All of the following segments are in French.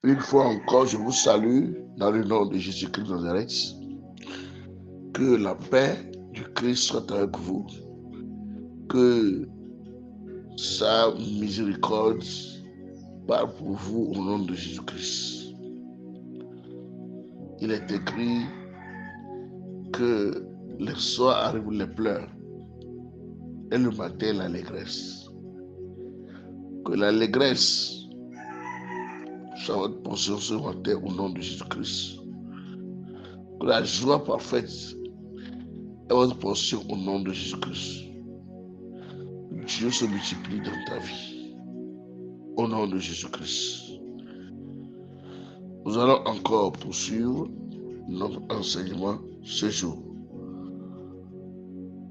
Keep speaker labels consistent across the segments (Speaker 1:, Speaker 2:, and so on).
Speaker 1: Une fois encore, je vous salue dans le nom de Jésus-Christ de Nazareth. Que la paix du Christ soit avec vous. Que sa miséricorde parle pour vous au nom de Jésus-Christ. Il est écrit que le soir arrivent les pleurs et le matin l'allégresse. Que l'allégresse soit votre portion ce matin au nom de Jésus-Christ. Que la joie parfaite est votre portion au nom de Jésus-Christ. Dieu se multiplie dans ta vie. Au nom de Jésus-Christ. Nous allons encore poursuivre notre enseignement ce jour.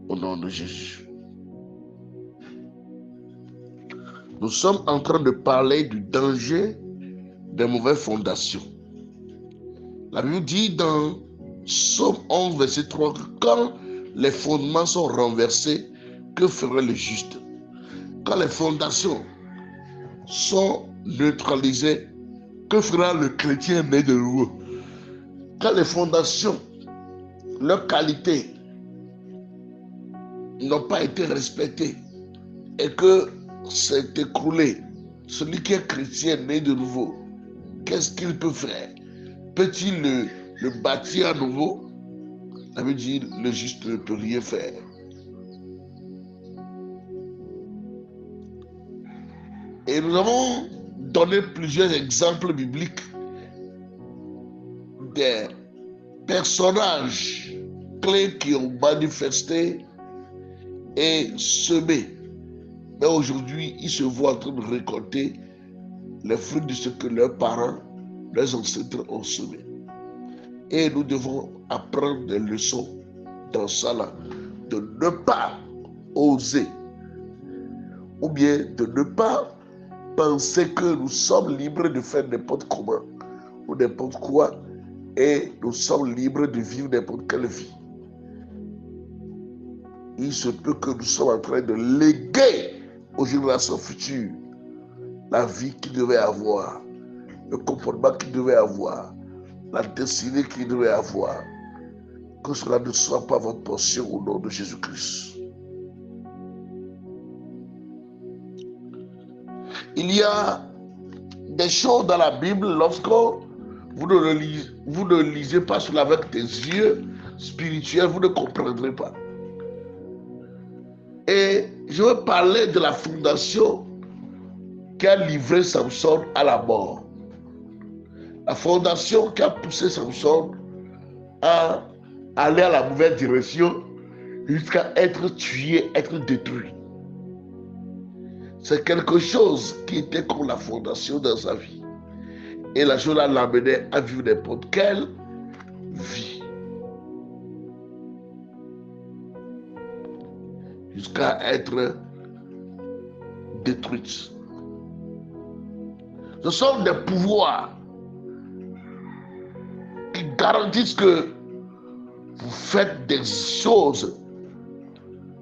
Speaker 1: Au nom de Jésus. Nous sommes en train de parler du danger des mauvaises fondations. La Bible dit dans Psaume 11, verset 3, que quand les fondements sont renversés, que ferait le juste? Quand les fondations sont neutralisées, que fera le chrétien né de nouveau? Quand les fondations, leurs qualités n'ont pas été respectées et que c'est écroulé, celui qui est chrétien né de nouveau, qu'est-ce qu'il peut faire? Peut-il le bâtir à nouveau? La Bible dit le juste ne peut rien faire. Et nous avons donné plusieurs exemples bibliques des personnages clés qui ont manifesté et semé. Mais aujourd'hui, ils se voient en train de récolter les fruits de ce que leurs parents, leurs ancêtres ont semé. Et nous devons apprendre des leçons dans ça là, de ne pas oser, ou bien de ne pas penser que nous sommes libres de faire n'importe comment ou n'importe quoi, et nous sommes libres de vivre n'importe quelle vie. Il se peut que nous sommes en train de léguer aux générations futures la vie qu'ils devaient avoir, le comportement qu'ils devaient avoir, la destinée qu'ils devaient avoir. Que cela ne soit pas votre portion au nom de Jésus-Christ. Il y a des choses dans la Bible, lorsque vous ne lisez pas cela avec des yeux spirituels, vous ne comprendrez pas. Et je veux parler de la fondation qui a livré Samson à la mort. La fondation qui a poussé Samson à aller à la mauvaise direction jusqu'à être tué, être détruit. C'est quelque chose qui était comme la fondation dans sa vie. Et la chose l'amenait à vivre n'importe quelle vie. Jusqu'à être détruite. Ce sont des pouvoirs qui garantissent que vous faites des choses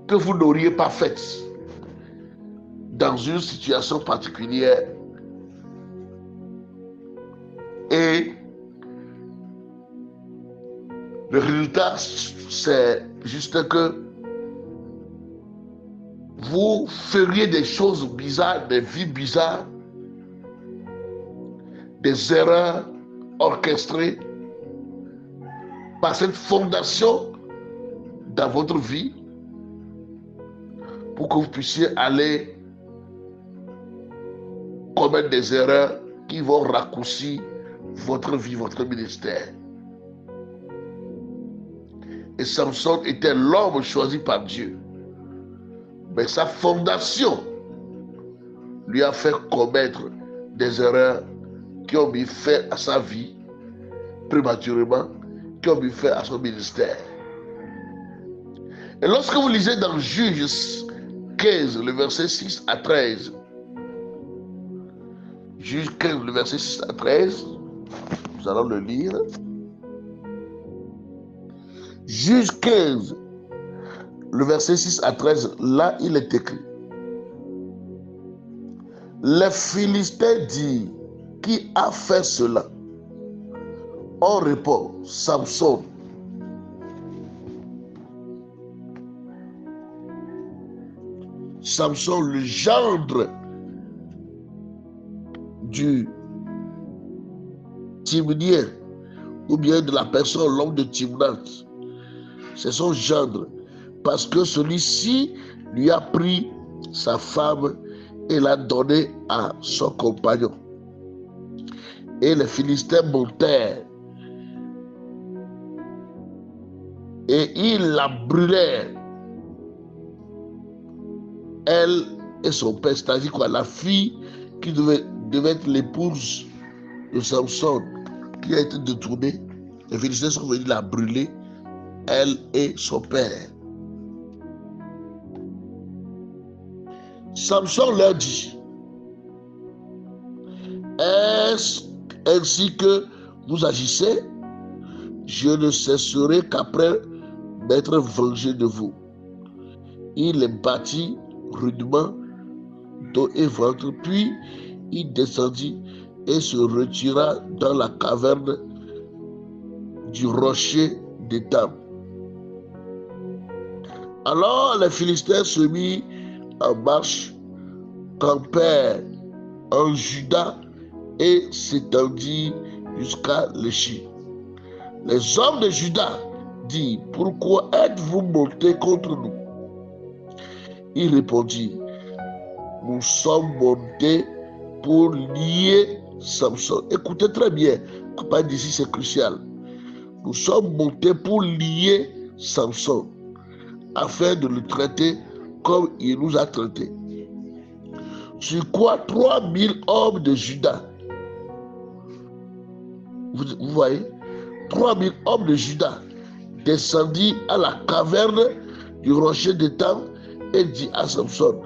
Speaker 1: que vous n'auriez pas faites dans une situation particulière. Et le résultat, c'est juste que vous feriez des choses bizarres, des vies bizarres, des erreurs orchestrées par cette fondation dans votre vie pour que vous puissiez aller commettre des erreurs qui vont raccourcir votre vie, votre ministère. Et Samson était l'homme choisi par Dieu. Mais sa fondation lui a fait commettre des erreurs qui ont mis fin à sa vie prématurément, qui ont mis fin à son ministère. Et lorsque vous lisez dans Juges 15, le verset 6 à 13, Juges 15, le verset 6 à 13, nous allons le lire. Juges 15, le verset 6 à 13, là il est écrit: les Philistins dirent: qui a fait cela? On répond, Samson. Samson, le gendre du Timnien, ou bien de la personne, l'homme de Timnath. C'est son gendre, parce que celui-ci lui a pris sa femme et l'a donnée à son compagnon. Et les Philistins montèrent et ils la brûlèrent, elle et son père, c'est-à-dire quoi, la fille qui devait être l'épouse de Samson, qui a été détournée. Les Philistins sont venus la brûler, elle et son père. Samson leur dit, est-ce ainsi que vous agissez? Je ne cesserai qu'après m'être vengé de vous. Il les battit rudement, dos et ventre, puis il descendit et se retira dans la caverne du rocher d'Étam. Alors les Philistins se mirent en marche, campèrent en Juda et s'étendirent jusqu'à l'Échi. Les hommes de Juda dirent, pourquoi êtes-vous montés contre nous? Il répondit, nous sommes montés pour lier Samson. Écoutez très bien, à part d'ici c'est crucial. Nous sommes montés pour lier Samson, afin de le traiter comme il nous a traités. Sur quoi 3000 hommes de Juda, vous voyez, 3000 hommes de Juda descendirent à la caverne du rocher d'Étam et dit à Samson,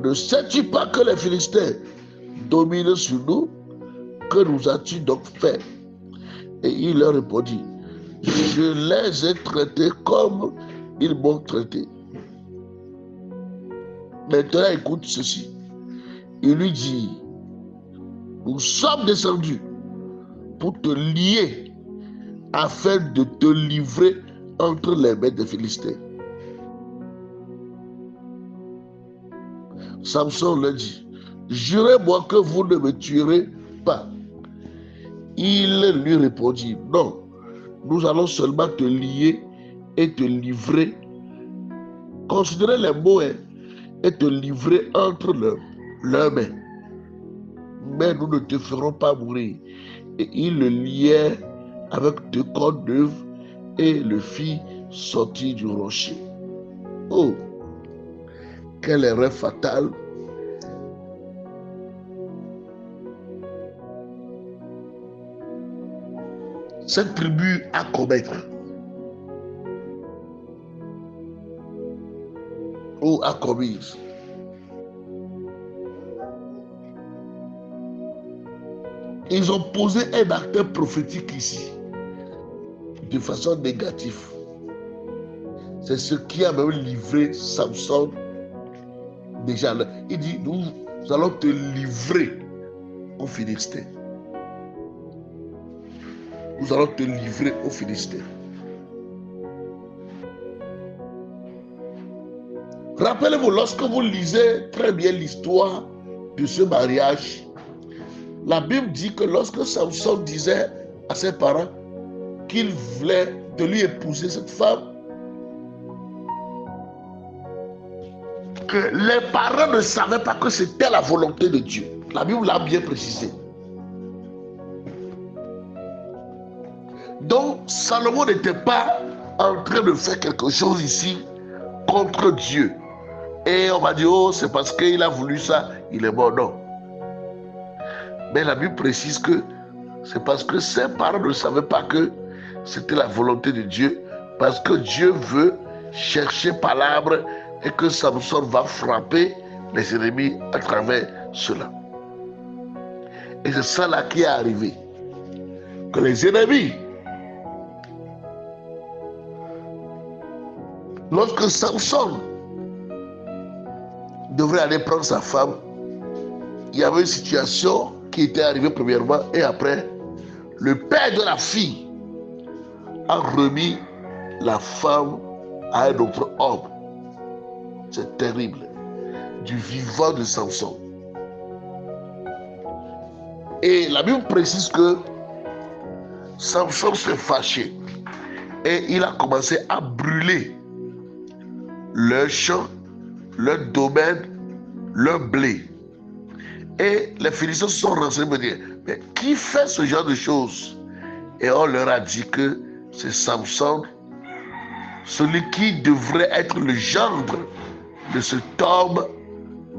Speaker 1: ne sais-tu pas que les Philistins dominent sur nous? Que nous as-tu donc fait? Et il leur répondit, je les ai traités comme ils m'ont traité. Maintenant écoute ceci. Il lui dit, nous sommes descendus pour te lier afin de te livrer entre les mains des Philistins. Samson leur dit, jurez-moi que vous ne me tuerez pas. Il lui répondit, non, nous allons seulement te lier et te livrer. Considérez les mots, et te livrer entre leurs mains. Mais nous ne te ferons pas mourir. Et il le liait avec 2 cordes d'œufs et le fit sortir du rocher. Oh, quelle erreur fatale! Cette tribu a commettre ou a commis. Ils ont posé un acteur prophétique ici de façon négative. C'est ce qui a même livré Samson déjà là. Il dit, nous allons te livrer aux Philistins. Nous allons te livrer aux Philistins. Rappelez-vous, lorsque vous lisez très bien l'histoire de ce mariage, la Bible dit que lorsque Samson disait à ses parents qu'il voulait de lui épouser cette femme, que les parents ne savaient pas que c'était la volonté de Dieu. La Bible l'a bien précisé. Donc, Salomon n'était pas en train de faire quelque chose ici contre Dieu. Et on va dire, oh, c'est parce qu'il a voulu ça, il est mort. Non. Mais la Bible précise que c'est parce que ses parents ne savaient pas que c'était la volonté de Dieu, parce que Dieu veut chercher par l'arbre et que Samson va frapper les ennemis à travers cela. Et c'est ça là qui est arrivé. Que les ennemis, lorsque Samson devrait aller prendre sa femme, il y avait une situation qui était arrivé premièrement, et après, le père de la fille a remis la femme à un autre homme. C'est terrible. Du vivant de Samson. Et la Bible précise que Samson s'est fâché et il a commencé à brûler leur champ, leur domaine, leur blé. Et les Philistins se sont renseignés pour dire, mais qui fait ce genre de choses? Et on leur a dit que c'est Samson, celui qui devrait être le gendre de cet homme,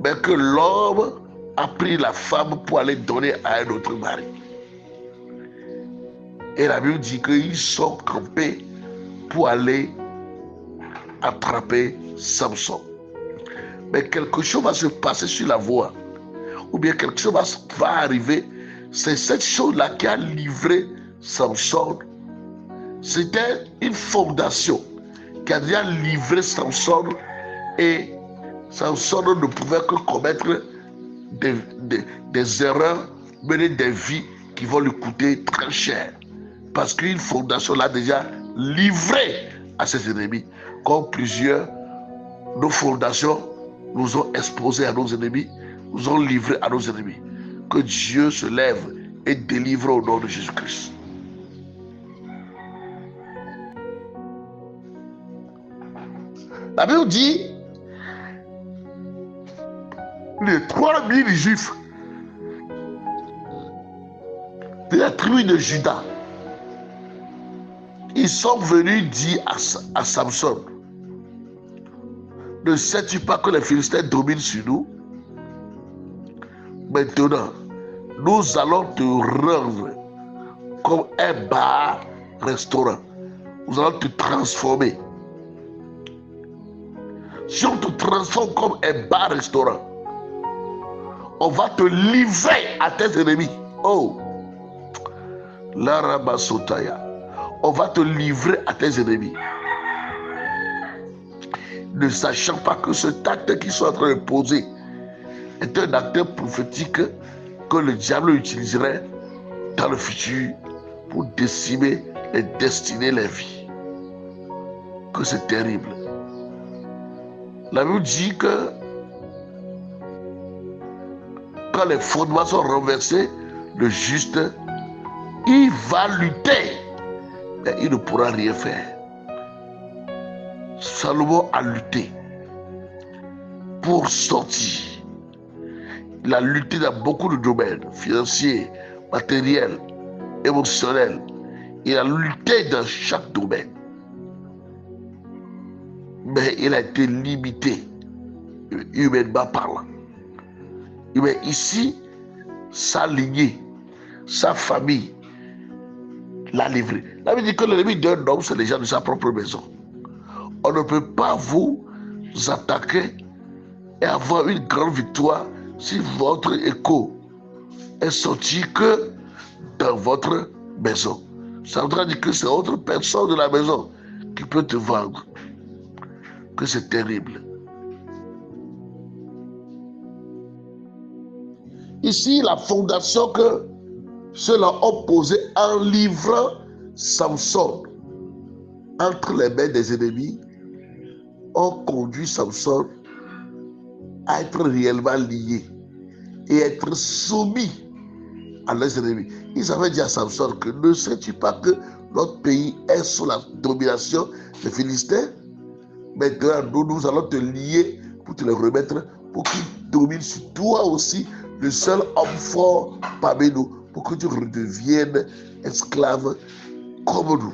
Speaker 1: mais que l'homme a pris la femme pour aller donner à un autre mari. Et la Bible dit qu'ils sont campés pour aller attraper Samson. Mais quelque chose va se passer sur la voie, ou bien quelque chose va arriver. C'est cette chose-là qui a livré Samson. C'était une fondation qui a déjà livré Samson, et Samson ne pouvait que commettre des erreurs, mener des vies qui vont lui coûter très cher. Parce qu'une fondation l'a déjà livré à ses ennemis. Comme plusieurs, nos fondations nous ont exposés à nos ennemis, nous ont livrés à nos ennemis. Que Dieu se lève et délivre au nom de Jésus-Christ. La Bible dit, les 3000 Juifs de la tribu de Juda, ils sont venus dire à Samson, ne sais-tu pas que les Philistins dominent sur nous? Maintenant, nous allons te rendre comme un bar-restaurant. Nous allons te transformer. Si on te transforme comme un bar-restaurant, on va te livrer à tes ennemis. Oh, Larabasotaya. On va te livrer à tes ennemis. Ne sachant pas que cet acte qu'ils sont en train de poser est un acte prophétique que le diable utiliserait dans le futur pour décimer les destinées, les vies. Que c'est terrible. La Bible dit que quand les fondements sont renversés, le juste, il va lutter, mais il ne pourra rien faire. Salomon a lutté pour sortir. Il a lutté dans beaucoup de domaines, financiers, matériels, émotionnels. Il a lutté dans chaque domaine. Mais il a été limité, humainement parlant. Mais ici, sa lignée, sa famille l'a livré. La Bible dit que l'ennemi d'un homme, c'est les gens de sa propre maison. On ne peut pas vous attaquer et avoir une grande victoire si votre écho est sorti que dans votre maison. Ça voudra dire que c'est autre personne de la maison qui peut te vendre. Que c'est terrible. Ici, la fondation que ceux-là ont posée en livrant Samson entre les mains des ennemis ont conduit Samson à être réellement lié et être soumis à leurs ennemis. Ils avaient dit à Samson que ne sais-tu pas que notre pays est sous la domination des Philistins? Maintenant, nous allons te lier pour te les remettre, pour qu'ils dominent sur toi aussi, le seul homme fort parmi nous, pour que tu redeviennes esclave comme nous.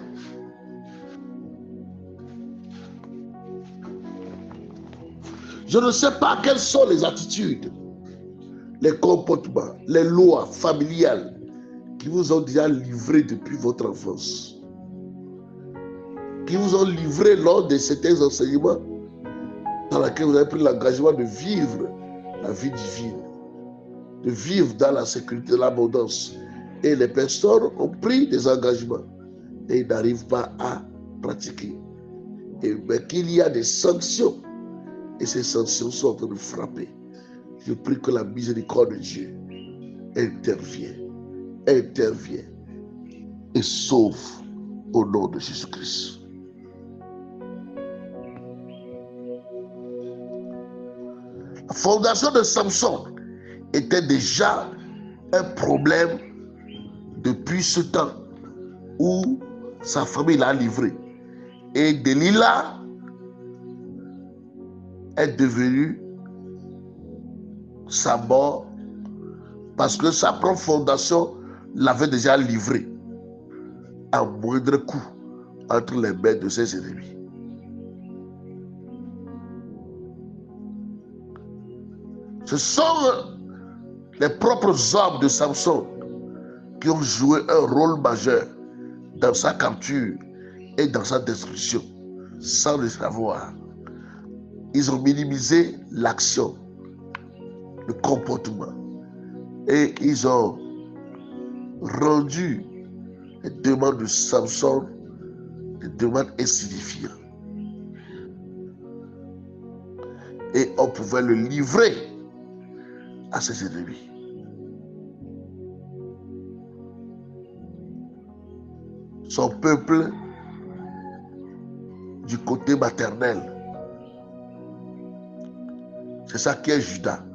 Speaker 1: Je ne sais pas quelles sont les attitudes, les comportements, les lois familiales qui vous ont déjà livré depuis votre enfance, qui vous ont livré lors de certains enseignements dans lesquels vous avez pris l'engagement de vivre la vie divine, de vivre dans la sécurité, l'abondance. Et les personnes ont pris des engagements et ils n'arrivent pas à pratiquer. Mais qu'il y a des sanctions, et ces sanctions sont en train de frapper. Je prie que la miséricorde de Dieu intervient, intervient et sauve au nom de Jésus-Christ. La fondation de Samson était déjà un problème depuis ce temps où sa famille l'a livré. Et Delilah est devenue sa mort parce que sa propre fondation l'avait déjà livré à moindre coup entre les mains de ses ennemis. Ce sont les propres hommes de Samson qui ont joué un rôle majeur dans sa capture et dans sa destruction, sans le savoir. Ils ont minimisé l'action, le comportement, et ils ont rendu les demandes de Samson des demandes insignifiantes. Et on pouvait le livrer à ses ennemis. Son peuple du côté maternel, c'est ça qui est Juda,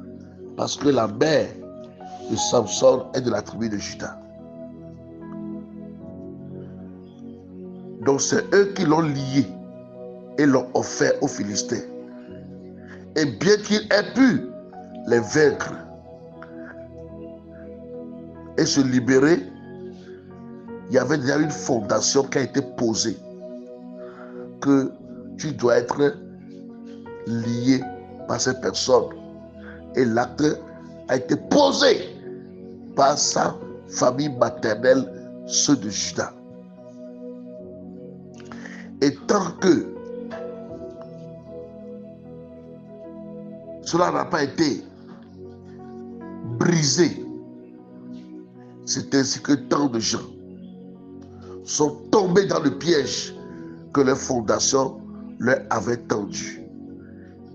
Speaker 1: parce que la mère de Samson est de la tribu de Juda. Donc c'est eux qui l'ont lié et l'ont offert aux Philistins. Et bien qu'il ait pu les vaincre et se libérer, il y avait déjà une fondation qui a été posée, que tu dois être lié par ces personnes. Et l'acte a été posé par sa famille maternelle, ceux de Juda. Et tant que cela n'a pas été brisé, c'est ainsi que tant de gens sont tombés dans le piège que les fondations leur avaient tendu.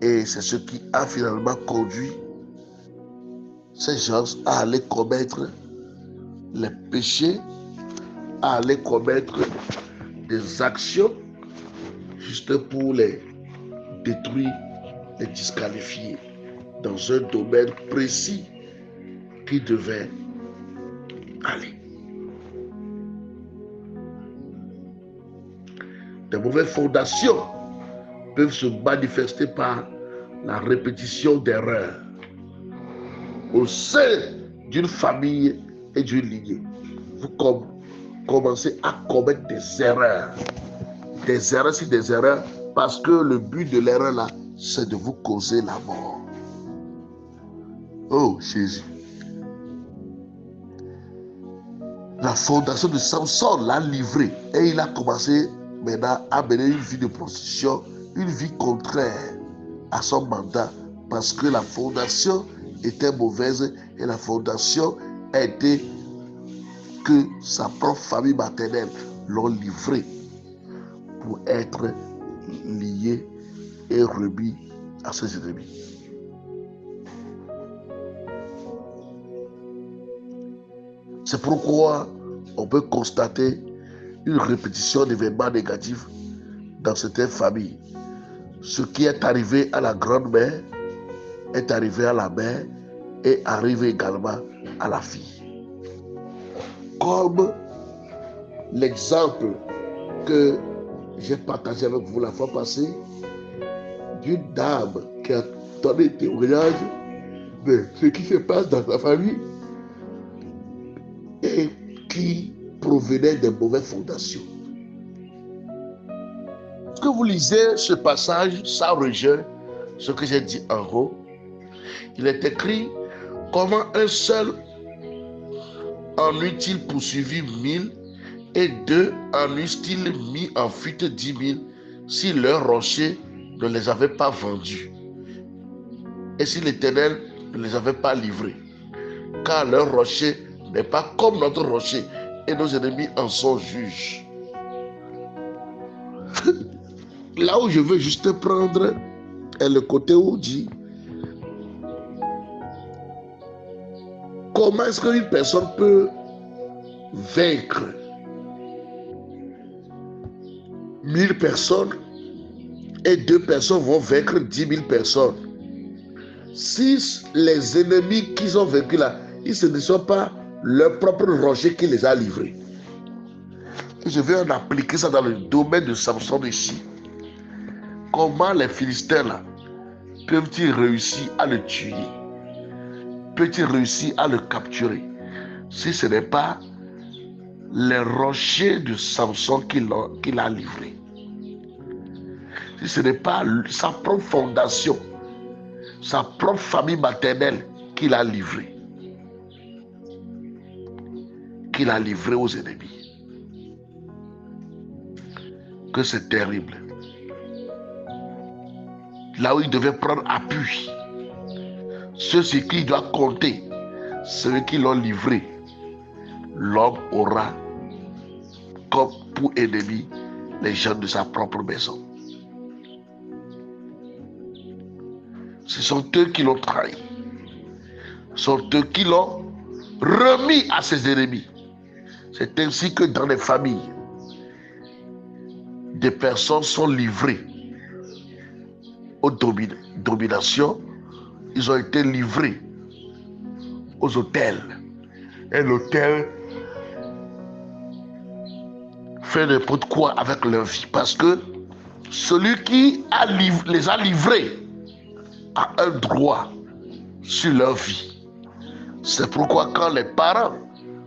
Speaker 1: Et c'est ce qui a finalement conduit ces gens à aller commettre les péchés, à aller commettre des actions juste pour les détruire, les disqualifier dans un domaine précis qui devait aller. Les mauvaises fondations peuvent se manifester par la répétition d'erreurs au sein d'une famille et d'une lignée. Vous commencez à commettre des erreurs sur des erreurs, parce que le but de l'erreur là, c'est de vous causer la mort. Oh Jésus. La fondation de Samson l'a livré et il a commencé maintenant à mener une vie de prostitution, une vie contraire à son mandat, parce que la fondation était mauvaise et la fondation était que sa propre famille maternelle l'ont livré pour être lié et remis à ses ennemis. C'est pourquoi on peut constater une répétition d'événements négatifs dans certaines familles. Ce qui est arrivé à la grand-mère est arrivé à la mère et arrive également à la fille. Comme l'exemple que j'ai partagé avec vous la fois passée d'une dame qui a donné témoignage de ce qui se passe dans sa famille et qui provenait des mauvaises fondations. Que vous lisez ce passage, ça rejoint ce que j'ai dit en haut. Il est écrit: comment un seul en eût-il poursuivi 1000 et 2 en eussent-ils mis en fuite 10 000 si leur rocher ne les avait pas vendus et si l'Éternel ne les avait pas livrés, car leur rocher n'est pas comme notre rocher et nos ennemis en sont juges. Là où je veux juste prendre est le côté où dit Comment est-ce qu'une personne peut vaincre 1000 personnes et 2 personnes vont vaincre 10 000 personnes? Si les ennemis qu'ils ont vaincus là, ce ne sont pas leur propre rocher qui les a livrés. Et je vais en appliquer ça dans le domaine de Samson ici. Comment les Philistins là peuvent-ils réussir à le tuer? Peuvent-ils réussir à le capturer si ce n'est pas les rochers de Samson qu'il a livrés? Si ce n'est pas sa propre fondation, sa propre famille maternelle qu'il a livrée, aux ennemis. Que c'est terrible. Là où il devait prendre appui, ceux sur qui il doit compter, ceux qui l'ont livré, l'homme aura comme pour ennemi les gens de sa propre maison. Ce sont eux qui l'ont trahi. Ce sont eux qui l'ont remis à ses ennemis. C'est ainsi que dans les familles, des personnes sont livrées aux dominations. Ils ont été livrés aux hôtels. Et l'hôtel fait n'importe quoi avec leur vie. Parce que celui qui les a livrés a un droit sur leur vie. C'est pourquoi quand les parents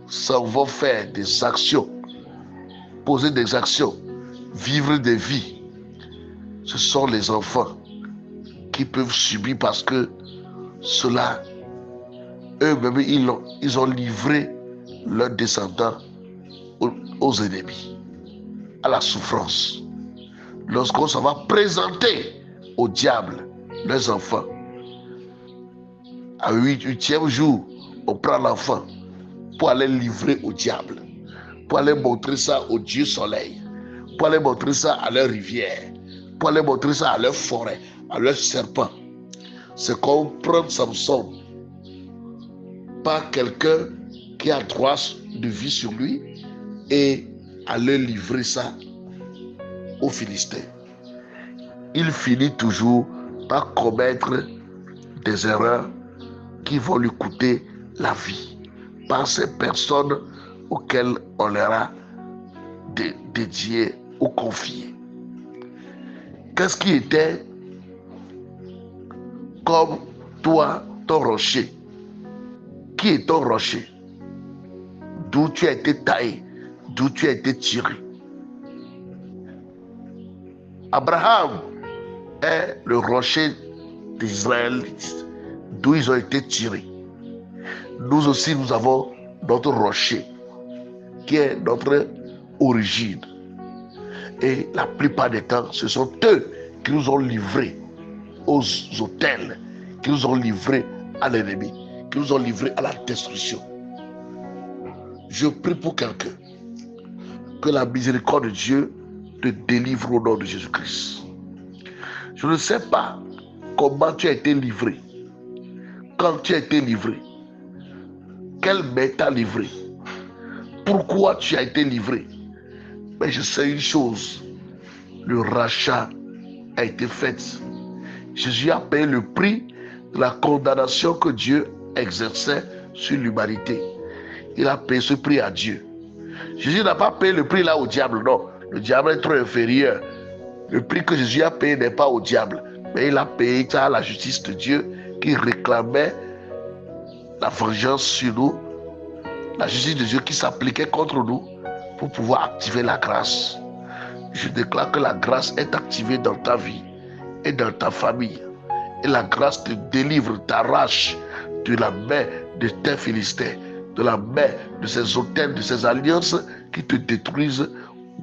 Speaker 1: s'en vont faire des actions, poser des actions, vivre des vies, ce sont les enfants qui peuvent subir parce que cela, eux-mêmes, ils ont livré leurs descendants aux ennemis, à la souffrance. Lorsqu'on s'en va présenter au diable leurs enfants, à 8e jour, on prend l'enfant pour aller livrer au diable, pour aller montrer ça au Dieu soleil, pour aller montrer ça à leur rivière, pour aller montrer ça à leur forêt, à leur serpent. C'est comme prendre Samson, pas quelqu'un qui a droit de vie sur lui, et aller livrer ça aux Philistins. Il finit toujours par commettre des erreurs qui vont lui coûter la vie par ces personnes auxquelles on leur a dédié ou confié. Qu'est-ce qui était comme toi, ton rocher? Qui est ton rocher? D'où tu as été taillé, d'où tu as été tiré? Abraham est le rocher des Israélites, d'où ils ont été tirés. Nous aussi, nous avons notre rocher, qui est notre origine. Et la plupart des temps, ce sont eux qui nous ont livrés aux autels, qui nous ont livrés à l'ennemi, qui nous ont livrés à la destruction. Je prie pour quelqu'un, que la miséricorde de Dieu te délivre au nom de Jésus-Christ. Je ne sais pas comment tu as été livré, quand tu as été livré, quel maître t'a livré, pourquoi tu as été livré. Mais je sais une chose, le rachat a été fait. Jésus a payé le prix de la condamnation que Dieu exerçait sur l'humanité. Il a payé ce prix à Dieu. Jésus n'a pas payé le prix là au diable, non. Le diable est trop inférieur. Le prix que Jésus a payé n'est pas au diable, mais il a payé ça à la justice de Dieu qui réclamait la vengeance sur nous, la justice de Dieu qui s'appliquait contre nous pour pouvoir activer la grâce. Je déclare que la grâce est activée dans ta vie et dans ta famille. Et la grâce te délivre, t'arrache de la main de tes Philistins, de la main de ces autels, de ces alliances qui te détruisent,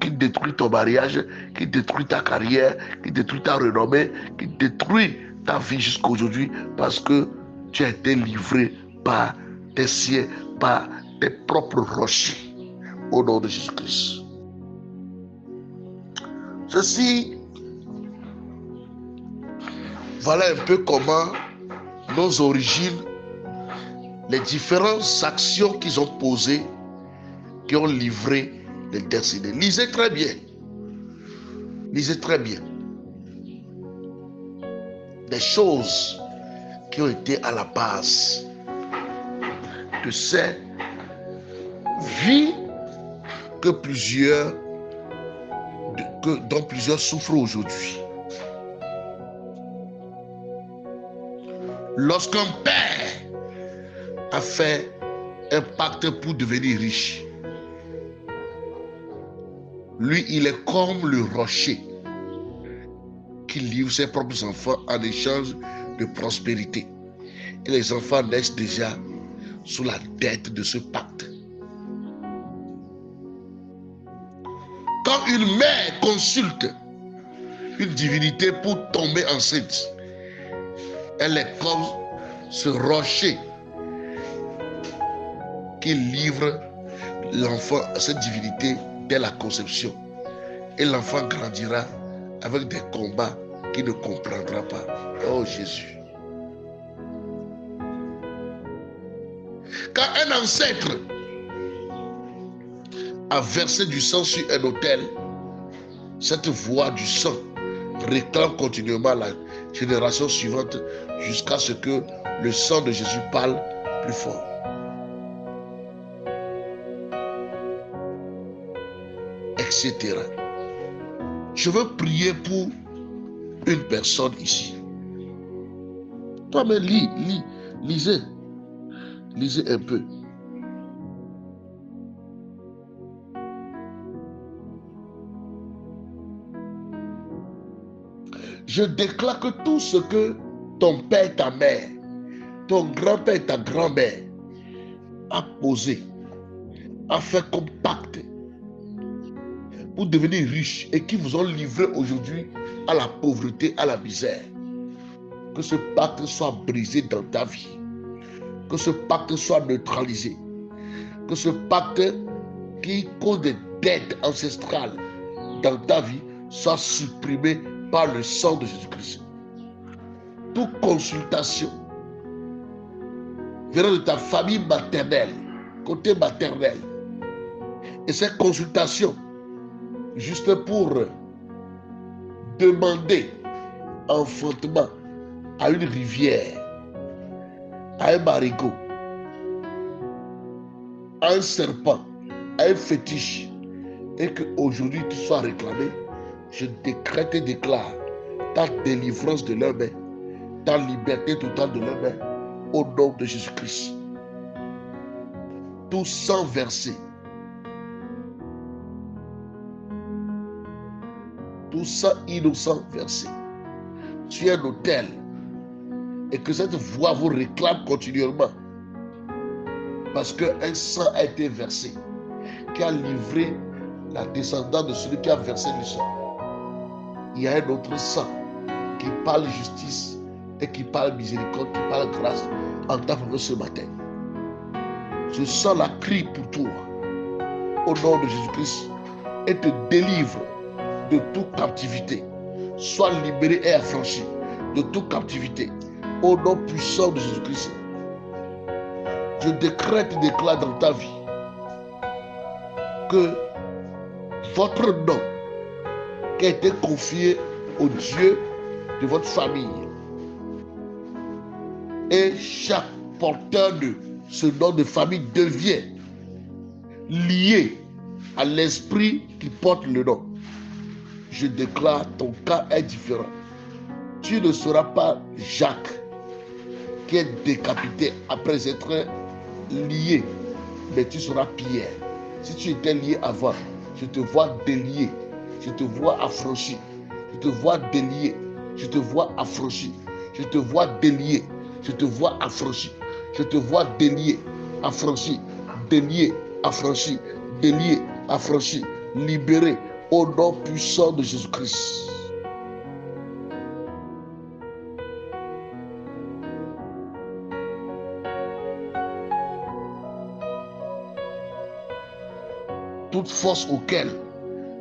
Speaker 1: qui détruisent ton mariage, qui détruisent ta carrière, qui détruisent ta renommée, qui détruisent ta vie jusqu'à aujourd'hui parce que tu as été livré par tes siens, par tes propres rochers. Au nom de Jésus-Christ. Ceci, voilà un peu comment nos origines les différentes actions qu'ils ont posées, qui ont livré les destinées. Lisez très bien. Lisez très bien. Des choses qui ont été à la base de ces vies dont plusieurs souffrent aujourd'hui. Lorsqu'un père a fait un pacte pour devenir riche, lui, il est comme le rocher qui livre ses propres enfants en échange de prospérité. Et les enfants naissent déjà sous la dette de ce pacte. Quand une mère consulte une divinité pour tomber enceinte, elle est comme ce rocher qui livre l'enfant à cette divinité dès la conception. Et l'enfant grandira avec des combats qu'il ne comprendra pas. Oh Jésus. Quand un ancêtre a versé du sang sur un autel, cette voix du sang réclame continuellement la génération suivante jusqu'à ce que le sang de Jésus parle plus fort. Etc. Je veux prier pour une personne ici. Toi, mais lisez un peu. Je déclare que tout ce que ton père, ta mère, ton grand-père, ta grand-mère a posé, a fait comme pacte pour devenir riche et qui vous ont livré aujourd'hui à la pauvreté, à la misère. Que ce pacte soit brisé dans ta vie. Que ce pacte soit neutralisé. Que ce pacte qui cause des dettes ancestrales dans ta vie soit supprimé par le sang de Jésus-Christ. Toute consultation venant de ta famille maternelle, côté maternel, et cette consultation juste pour demander enfantement à une rivière, à un marigot, à un serpent, à un fétiche, et qu'aujourd'hui tu sois réclamé, je décrète et déclare ta délivrance de leurs mains, ta liberté totale de leurs mains, au nom de Jésus-Christ. Tout sang versé, tout sang innocent versé sur un autel, et que cette voix vous réclame continuellement, parce qu'un sang a été versé, qui a livré la descendance de celui qui a versé le sang. Il y a un autre sang qui parle justice et qui parle miséricorde, qui parle grâce en ta faveur ce matin. Ce sang-là crie pour toi au nom de Jésus-Christ et te délivre de toute captivité. Sois libéré et affranchi de toute captivité au nom puissant de Jésus-Christ. Je décrète et déclare dans ta vie que votre nom qui a été confié au Dieu de votre famille, et chaque porteur de ce nom de famille devient lié à l'esprit qui porte le nom. Je déclare, ton cas est différent. Tu ne seras pas Jacques qui est décapité après être lié, mais tu seras Pierre. Si tu étais lié avant, je te vois délié, je te vois affranchi, je te vois délié, je te vois affranchi, je te vois délié, je te vois affranchi, je te vois délié, affranchi, délié, affranchi, délié, affranchi, libéré au nom puissant de Jésus-Christ. Toute force auquel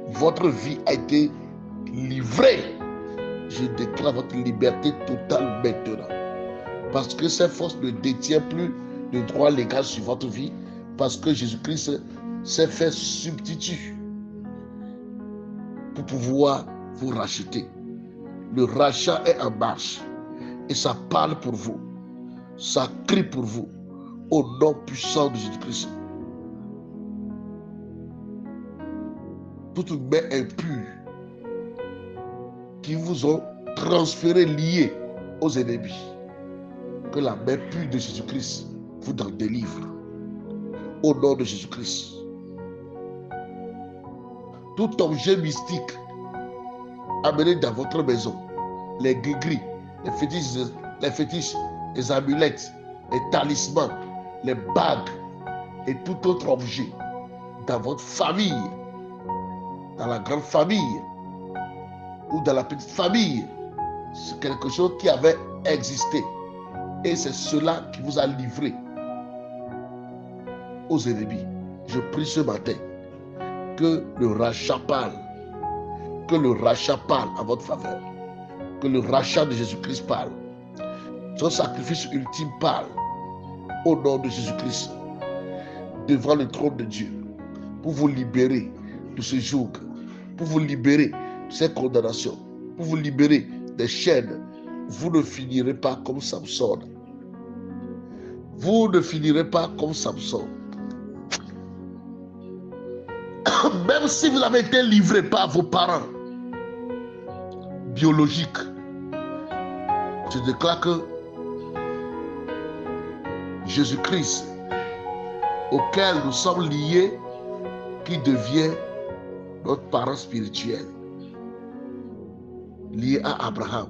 Speaker 1: votre vie a été livrée, je déclare votre liberté totale maintenant. Parce que cette force ne détient plus de droit légal sur votre vie parce que Jésus-Christ s'est fait substitut pour pouvoir vous racheter. Le rachat est en marche et ça parle pour vous. Ça crie pour vous au nom puissant de Jésus-Christ. Toute main impure qui vous ont transféré, lié aux ennemis, que la main pure de Jésus-Christ vous en délivre. Au nom de Jésus-Christ. Tout objet mystique amené dans votre maison, les gris-gris, les fétiches, les amulettes, les talismans, les bagues et tout autre objet dans votre famille, dans la grande famille ou dans la petite famille, c'est quelque chose qui avait existé et c'est cela qui vous a livré aux ennemis. Je prie ce matin que le rachat parle, que le rachat parle à votre faveur, que le rachat de Jésus-Christ parle, son sacrifice ultime parle au nom de Jésus-Christ devant le trône de Dieu pour vous libérer de ce joug, pour vous libérer de ces condamnations, pour vous libérer des chaînes. Vous ne finirez pas comme Samson. Vous ne finirez pas comme Samson. Même si vous avez été livré par vos parents biologiques, je déclare que Jésus-Christ, auquel nous sommes liés, qui devient notre parent spirituel, lié à Abraham,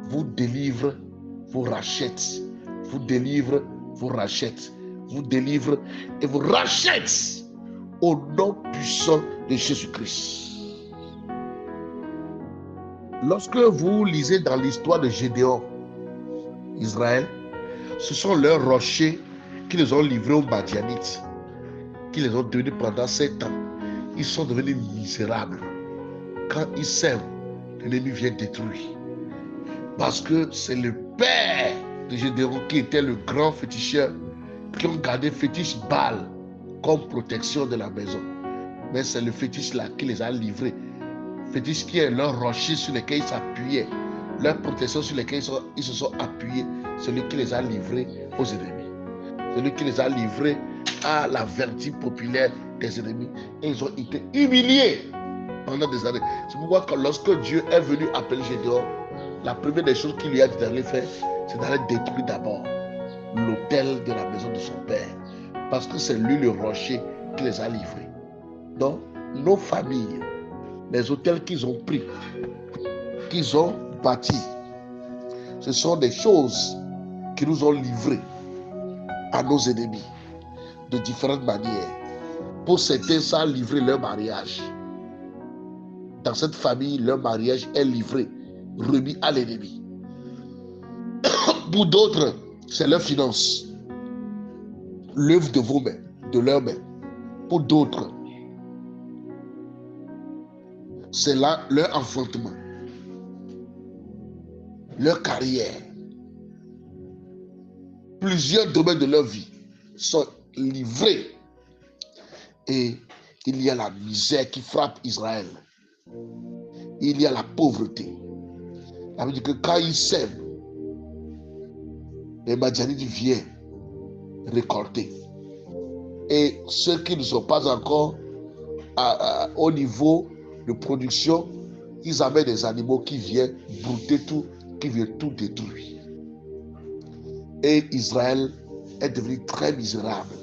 Speaker 1: vous délivre, vous rachète, vous délivre, vous rachète, vous délivre et vous rachète au nom puissant de Jésus-Christ. Lorsque vous lisez dans l'histoire de Gédéon, Israël, ce sont leurs rochers qui les ont livrés aux Madianites, qui les ont devenus pendant 7 ans. Ils sont devenus misérables. Quand ils sèment, l'ennemi vient détruire. Parce que c'est le père de Gédéon qui était le grand féticheur, qui ont gardé fétiche Baal comme protection de la maison. Mais c'est le fétiche là qui les a livrés. Fétiche qui est leur rocher sur lequel ils s'appuyaient, leur protection sur laquelle ils se sont appuyés, celui qui les a livrés aux ennemis, celui qui les a livrés à la vertu populaire des ennemis. Et ils ont été humiliés pendant des années. C'est pourquoi que lorsque Dieu est venu appeler Gédéon, la première des choses qu'il lui a dit d'aller faire, c'est d'aller détruire d'abord l'autel de la maison de son père. Parce que c'est lui le rocher qui les a livrés. Donc, nos familles, les autels qu'ils ont pris, qu'ils ont bâtis, ce sont des choses qui nous ont livrés à nos ennemis de différentes manières. Pour certains, ça a livré leur mariage. Dans cette famille, leur mariage est livré, remis à l'ennemi. Pour d'autres, c'est leur finance, l'œuvre de vos mains, de leurs mains. Pour d'autres, c'est là leur enfantement, leur carrière. Plusieurs domaines de leur vie sont livrés. Et il y a la misère qui frappe Israël. Il y a la pauvreté. Ça veut dire que quand ils sèment, les Madianites viennent récolter. Et ceux qui ne sont pas encore au niveau de production, ils amènent des animaux qui viennent brouter tout, qui viennent tout détruire. Et Israël est devenu très misérable,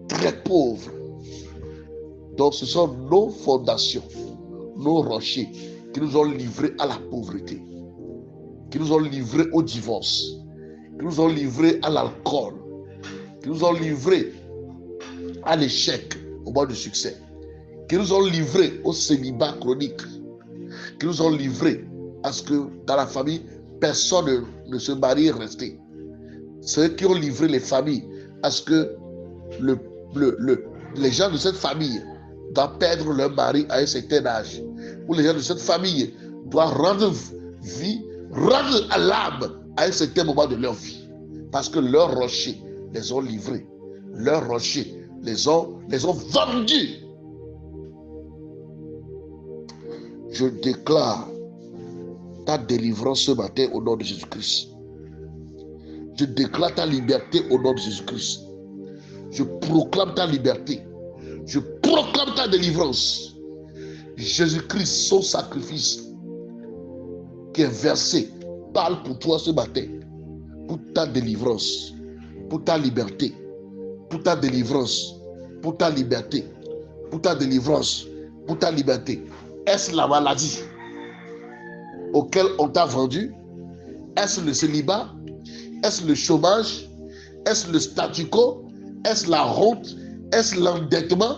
Speaker 1: très pauvre. Donc ce sont nos fondations, nos rochers qui nous ont livrés à la pauvreté, qui nous ont livrés au divorce, qui nous ont livrés à l'alcool, qui nous ont livrés à l'échec au moment du succès, qui nous ont livrés au célibat chronique, qui nous ont livrés à ce que dans la famille, personne ne se marie et resté. Ceux qui ont livré les familles à ce que les gens de cette famille doivent perdre leur mari à un certain âge, ou les gens de cette famille doivent rendre à l'âme à un certain moment de leur vie. Parce que leurs rochers les ont livrés. Leurs rochers les ont vendus. Je déclare ta délivrance ce matin au nom de Jésus-Christ. Je déclare ta liberté au nom de Jésus-Christ. Je proclame ta liberté. Je proclame ta délivrance. Jésus-Christ, son sacrifice qui est versé, parle pour toi ce matin, pour ta délivrance, pour ta liberté, pour ta délivrance, pour ta liberté, pour ta délivrance, pour ta liberté. Est-ce la maladie auquel on t'a vendu? Est-ce le célibat? Est-ce le chômage? Est-ce le statu quo? Est-ce la honte? Est-ce l'endettement?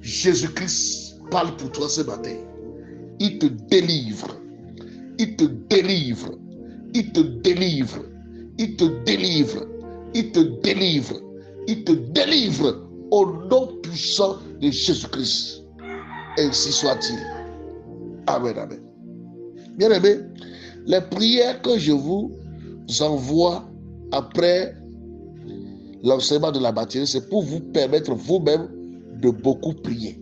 Speaker 1: Jésus-Christ parle pour toi ce matin. Il te délivre. Il te délivre. Il te délivre. Il te délivre. Il te délivre. Il te délivre au nom puissant de Jésus-Christ. Ainsi soit-il. Amen, amen. Bien-aimés, les prières que je vous envoie après l'enseignement de la matinée, c'est pour vous permettre vous-même de beaucoup prier.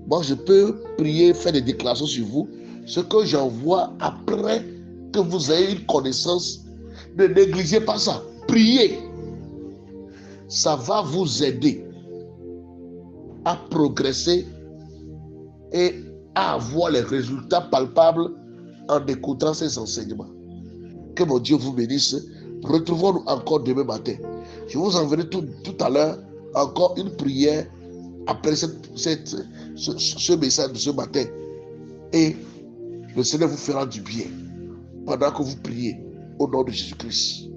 Speaker 1: Moi, je peux prier, faire des déclarations sur vous. Ce que j'envoie après que vous ayez une connaissance, ne négligez pas ça. Priez. Ça va vous aider à progresser et à avoir les résultats palpables en écoutant ces enseignements. Que mon Dieu vous bénisse. Retrouvons-nous encore demain matin. Je vous enverrai tout à l'heure encore une prière après ce message de ce matin. Et le Seigneur vous fera du bien pendant que vous priez au nom de Jésus-Christ.